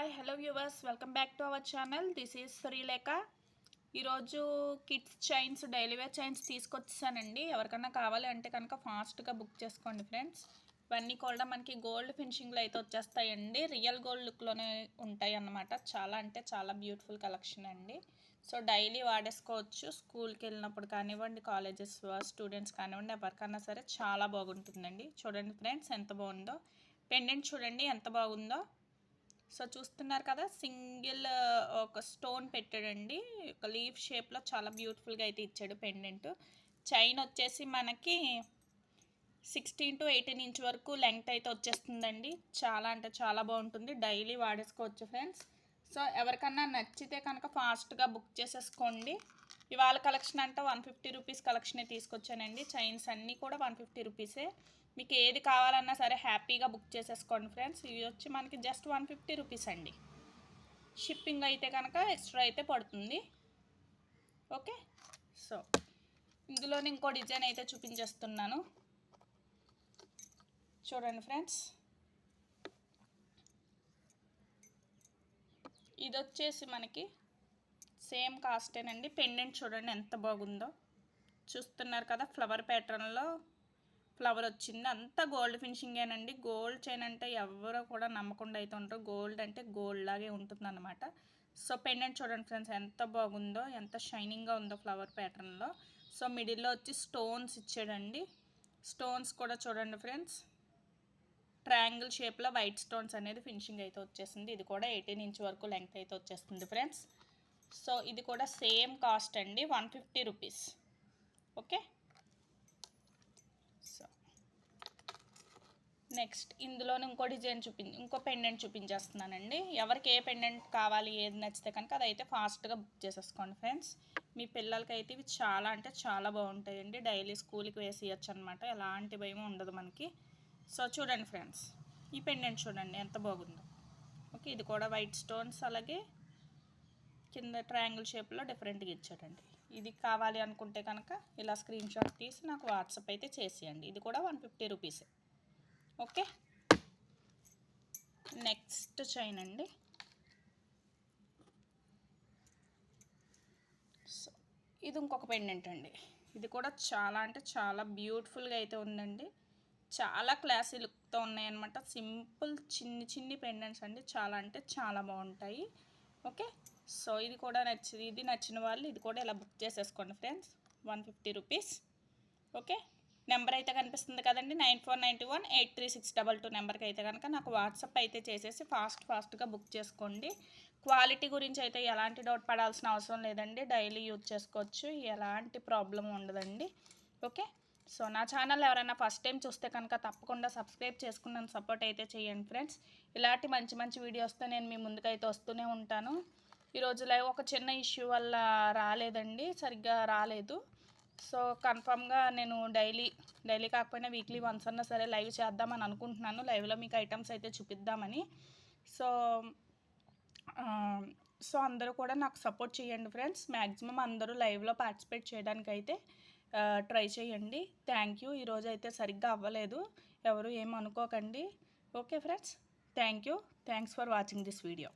Hi hello viewers, welcome back to our channel. This is Srilekha. ఈరోజు kids chains, daily wear chains తీసుకొచ్చానండి. ఎవరికన్నా కావాలి అంటే కనుక ఫాస్ట్గా బుక్ చేసుకోండి ఫ్రెండ్స్. ఇవన్నీ కూడా మనకి గోల్డ్ ఫినిషింగ్లో అయితే వచ్చేస్తాయండి. రియల్ గోల్డ్ లుక్లోనే ఉంటాయి అన్నమాట. చాలా అంటే చాలా బ్యూటిఫుల్ కలెక్షన్ అండి. సో డైలీ వాడేసుకోవచ్చు. స్కూల్కి వెళ్ళినప్పుడు కానివ్వండి, కాలేజెస్ స్టూడెంట్స్ కానివ్వండి, ఎవరికన్నా సరే చాలా బాగుంటుందండి. చూడండి ఫ్రెండ్స్ ఎంత బాగుందో. పెండెంట్ చూడండి ఎంత బాగుందో. సో చూస్తున్నారు కదా, సింగిల్ ఒక స్టోన్ పెట్టాడండి. ఒక లీఫ్ షేప్లో చాలా బ్యూటిఫుల్గా అయితే ఇచ్చాడు పెండెంట్. చైన్ వచ్చేసి మనకి 16 to 18 ఇంచ్ వరకు లెంగ్త్ అయితే వచ్చేస్తుందండి. చాలా అంటే చాలా బాగుంటుంది. Daily వాడేసుకోవచ్చు friends. సో ఎవరికన్నా నచ్చితే కనుక ఫాస్ట్గా బుక్ చేసేసుకోండి. ఇవాళ కలెక్షన్ అంటే 150 రూపీస్ కలెక్షనే తీసుకొచ్చానండి. చైన్స్ అన్నీ కూడా 150 రూపీసే. మీకు ఏది కావాలన్నా సరే హ్యాపీగా బుక్ చేసేసుకోండి ఫ్రెండ్స్. ఇవి వచ్చి మనకి జస్ట్ 150 రూపీస్ అండి. షిప్పింగ్ అయితే కనుక ఎక్స్ట్రా అయితే పడుతుంది. ఓకే, సో ఇందులోనే ఇంకో డిజైన్ అయితే చూపించేస్తున్నాను. చూడండి ఫ్రెండ్స్, ఇది వచ్చేసి మనకి సేమ్ కాస్టేనండి. పెండెంట్ చూడండి ఎంత బాగుందో. చూస్తున్నారు కదా, ఫ్లవర్ ప్యాటర్న్లో ఫ్లవర్ వచ్చింది. అంతా గోల్డ్ ఫినిషింగేనండి. గోల్డ్ చైన్ అంటే ఎవరో కూడా నమ్మకుండా అయితే ఉంటారు. గోల్డ్ అంటే గోల్డ్ లాగే ఉంటుంది అన్నమాట. సో పెండెంట్ చూడండి ఫ్రెండ్స్ ఎంత బాగుందో, ఎంత షైనింగ్గా ఉందో ఫ్లవర్ ప్యాటర్న్లో. సో మిడిల్లో వచ్చి స్టోన్స్ ఇచ్చాడండి. స్టోన్స్ కూడా చూడండి ఫ్రెండ్స్, ట్రయాంగిల్ షేప్లో వైట్ స్టోన్స్ అనేది ఫినిషింగ్ అయితే వచ్చేసింది. ఇది కూడా 18 ఇంచ్ వరకు లెంగ్త్ అయితే వచ్చేస్తుంది ఫ్రెండ్స్. సో ఇది కూడా సేమ్ కాస్ట్ అండి, 150 రూపీస్. ఓకే, సో నెక్స్ట్ ఇందులోనే ఇంకో డిజైన్ ఇంకో పెండెంట్ చూపించేస్తున్నానండి. ఎవరికి ఏ పెండెంట్ కావాలి, ఏది నచ్చితే కనుక అదైతే ఫాస్ట్గా బుక్ చేసేసుకోండి ఫ్రెండ్స్. మీ పిల్లలకైతే ఇవి చాలా అంటే చాలా బాగుంటాయండి. డైలీ స్కూల్కి వేసేయచ్చు అనమాట. ఎలాంటి భయం ఉండదు మనకి. సో చూడండి ఫ్రెండ్స్, ఈ పెండెంట్ చూడండి ఎంత బాగుందో. ఓకే, ఇది కూడా వైట్ స్టోన్స్, అలాగే కింద ట్రయాంగిల్ షేప్లో డిఫరెంట్గా ఇచ్చాడండి. ఇది కావాలి అనుకుంటే కనుక ఇలా స్క్రీన్ షాట్ తీసి నాకు వాట్సాప్ అయితే చేసేయండి. ఇది కూడా 150 రూపీసే. ఓకే, నెక్స్ట్ చైన్ అండి. సో ఇది ఇంకొక పెండెంట్ అండి. ఇది కూడా చాలా అంటే చాలా బ్యూటిఫుల్గా అయితే ఉందండి. చాలా క్లాసీ లుక్తో ఉన్నాయన్నమాట. సింపుల్ చిన్ని చిన్ని పెండెంట్స్ అండి. చాలా అంటే చాలా బాగుంటాయి. ఓకే, సో ఇది కూడా ఇది నచ్చిన వాళ్ళు ఇది కూడా ఇలా బుక్ చేసేసుకోండి ఫ్రెండ్స్, 150 రూపీస్. ఓకే, నెంబర్ అయితే కనిపిస్తుంది కదండి, 9491836222 నెంబర్కి అయితే కనుక నాకు వాట్సాప్ అయితే చేసేసి ఫాస్ట్గా బుక్ చేసుకోండి. క్వాలిటీ గురించి అయితే ఎలాంటి డౌట్ పడాల్సిన అవసరం లేదండి. డైలీ యూజ్ చేసుకోవచ్చు, ఎలాంటి ప్రాబ్లం ఉండదండి. ఓకే, సో నా ఛానల్ ఎవరైనా ఫస్ట్ టైం చూస్తే కనుక తప్పకుండా సబ్స్క్రైబ్ చేసుకుని నన్ను సపోర్ట్ అయితే చేయండి ఫ్రెండ్స్. ఇలాంటి మంచి మంచి వీడియోస్తో నేను మీ ముందుకైతే వస్తూనే ఉంటాను. ఈరోజు లైవ్ ఒక చిన్న ఇష్యూ వల్ల రాలేదండి, సరిగ్గా రాలేదు. సో కన్ఫామ్గా నేను డైలీ కాకపోయినా వీక్లీ వన్స్ అన్నా సరే లైవ్ చేద్దామని అనుకుంటున్నాను. లైవ్లో మీకు ఐటమ్స్ అయితే చూపిద్దామని. సో అందరూ కూడా నాకు సపోర్ట్ చేయండి ఫ్రెండ్స్. మ్యాక్సిమం అందరూ లైవ్లో పార్టిసిపేట్ చేయడానికి అయితే ట్రై చేయండి. Thank you. ఈరోజు అయితే సరిగ్గా అవ్వలేదు, ఎవరు ఏమనుకోకండి. Okay friends, thank you. Thanks for watching this video.